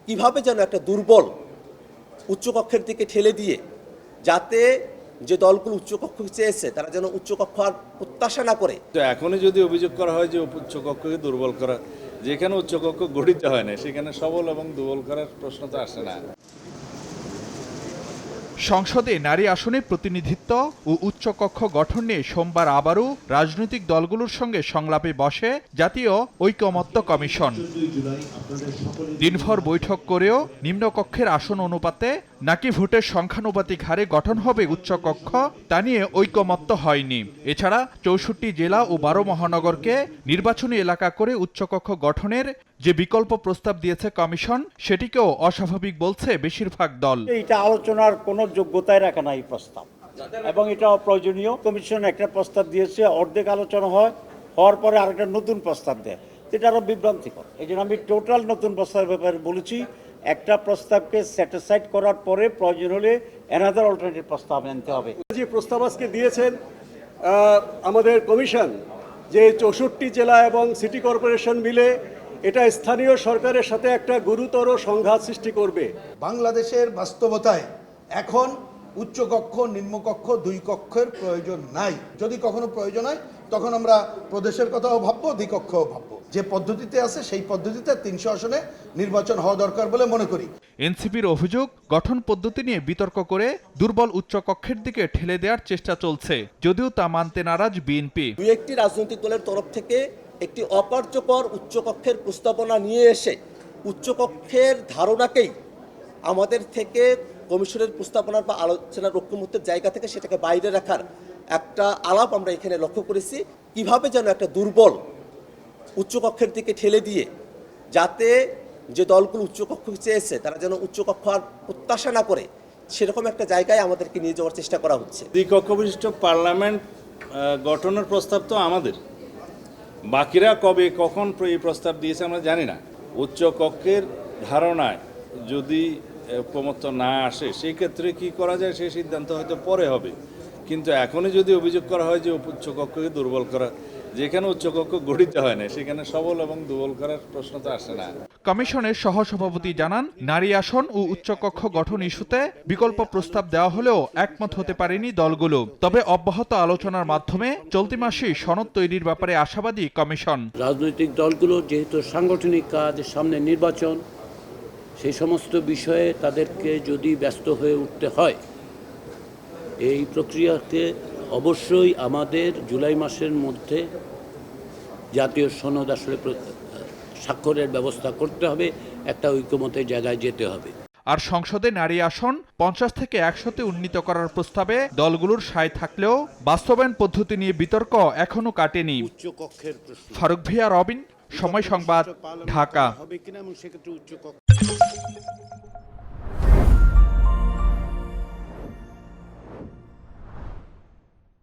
কিভাবে যেন একটা দুর্বল উচ্চকক্ষের দিকে ঠেলে দিয়ে যাতে যে দলগুলো উচ্চকক্ষ চেয়েছে তারা যেন উচ্চকক্ষ আর প্রত্যাশা না করে। তো এখনই যদি অভিযোগ করা হয় যে উচ্চকক্ষকে দুর্বল করা, যেখানে উচ্চকক্ষ গঠিত হয় না সেখানে সবল এবং দুর্বল করার প্রশ্ন তো আসে না। সংসদে নারী আসনে প্রতিনিধিত্ব ও উচ্চকক্ষ গঠন নিয়ে সোমবার আবারও রাজনৈতিক দলগুলোর সঙ্গে সংলাপে বসে জাতীয় ঐকমত্য কমিশন। দিনভর বৈঠক করেও নিম্নকক্ষের আসন অনুপাতে নাকি ভোটের সংখ্যানুপাতিক হারে গঠন হবে উচ্চকক্ষ তা নিয়ে ঐকমত্য হয়নি। এছাড়া 64 জেলা ও 12 মহানগরকে নির্বাচনী এলাকা করে উচ্চকক্ষ গঠনের যে বিকল্প প্রস্তাব দিয়েছে কমিশন সেটিকেও অস্বাভাবিক বলছে বেশিরভাগ দল। এটা আলোচনার কোনো যোগ্যতায় রাখে না এই প্রস্তাব, এবং এটা অপ্রয়োজনীয়। কমিশন একটা প্রস্তাব দিয়েছে, অর্ধেক আলোচনা হওয়ার পরে আরেকটা নতুন প্রস্তাব দেয়, এটা আরো বিভ্রান্তিকর। এই জন্য আমি টোটাল নতুন প্রস্তাবের ব্যাপারে বলেছি, একটা প্রস্তাবকে স্যাটিসফাইড করার পরে প্রয়োজন হলে অ্যানাদার অল্টারনেটিভ প্রস্তাব আনতে হবে। যে প্রস্তাব আজকে দিয়েছেন আমাদের কমিশন, যে 64 জেলা এবং সিটি কর্পোরেশন মিলে এটা স্থানীয় সরকারের সাথে একটা গুরুতর সংঘাত সৃষ্টি করবে। বাংলাদেশের বাস্তবতায় এখন উচ্চকক্ষ নিম্নকক্ষ দুই কক্ষের প্রয়োজন নাই। যদি কখনো প্রয়োজন হয় তখন আমরা প্রদেশের কথাও ভাববো, দ্বিকক্ষও ভাববো। যে পদ্ধতিতে আছে সেই পদ্ধতিতে 300 আসনে নির্বাচন হওয়া দরকার বলে মনে করি। এনসিপির অভিযোগ, গঠন পদ্ধতি নিয়ে বিতর্ক করে দুর্বল উচ্চকক্ষের দিকে ঠেলে দেওয়ার চেষ্টা চলছে, যদিও তা মানতে নারাজ বিএনপি। দুই একটি রাজনৈতিক দলের তরফ থেকে একটি অকার্যকর উচ্চকক্ষের প্রস্তাবনা নিয়ে এসে উচ্চকক্ষের ধারণাকেই আমাদের থেকে কমিশনের প্রস্তাবনার বা আলোচনার ঐকমত্যের জায়গা থেকে সেটাকে বাইরে রাখার একটা আলাপ আমরা এখানে লক্ষ্য করেছি। কিভাবে যেন একটা দুর্বল উচ্চকক্ষের দিকে ঠেলে দিয়ে যাতে যে দলগুলো উচ্চকক্ষ চেয়েছে তারা যেন উচ্চকক্ষ আর প্রত্যাশা না করে সেরকম একটা জায়গায় আমাদেরকে নিয়ে যাওয়ার চেষ্টা করা হচ্ছে। দ্বিকক্ষ বিশিষ্ট পার্লামেন্ট গঠনের প্রস্তাব তো আমাদের, বাকিরা কবে কখন এই প্রস্তাব দিয়েছে আমরা জানি না। উচ্চকক্ষের ধারণায় যদি ঐকমত্য না আসে সেই ক্ষেত্রে কি করা যায় সেই সিদ্ধান্ত হয়তো পরে হবে, কিন্তু এখনই যদি অভিযোগ করা হয় যে উচ্চকক্ষকে দুর্বল করা, যেখানে উচ্চকক্ষ গঠিত হয় না সেখানে সবল এবং দুর্বল করার প্রশ্ন তো আসে না। কমিশনের সহসভাপতি জানান, নারী আসন ও উচ্চকক্ষ গঠন ইস্যুতে বিকল্প প্রস্তাব দেওয়া হলেও একমত হতে পারেনি দলগুলো। তবে অব্যাহত আলোচনার মাধ্যমে চলতি মাসেই সনদ তৈরির ব্যাপারে আশাবাদী কমিশন। রাজনৈতিক দলগুলো যেহেতু সাংগঠনিক কাজ, সামনে নির্বাচন, সেই সমস্ত বিষয়ে তাদেরকে যদি ব্যস্ত হয়ে উঠতে হয়, এই প্রক্রিয়াতে অবশ্যই আমাদের জুলাই মাসের মধ্যে জাতীয় সনদ আসলে স্বাক্ষরের ব্যবস্থা করতে হবে, একটা ঐকমত্যের জায়গায় যেতে হবে। আর সংসদে নারী আসন 50 থেকে 100-তে উন্নীত করার প্রস্তাবে দলগুলোর সায় থাকলেও বাস্তবায়ন পদ্ধতি নিয়ে বিতর্ক এখনো কাটেনি। ফারুক ভিয়া, রবিন, সময় সংবাদ, ঢাকা।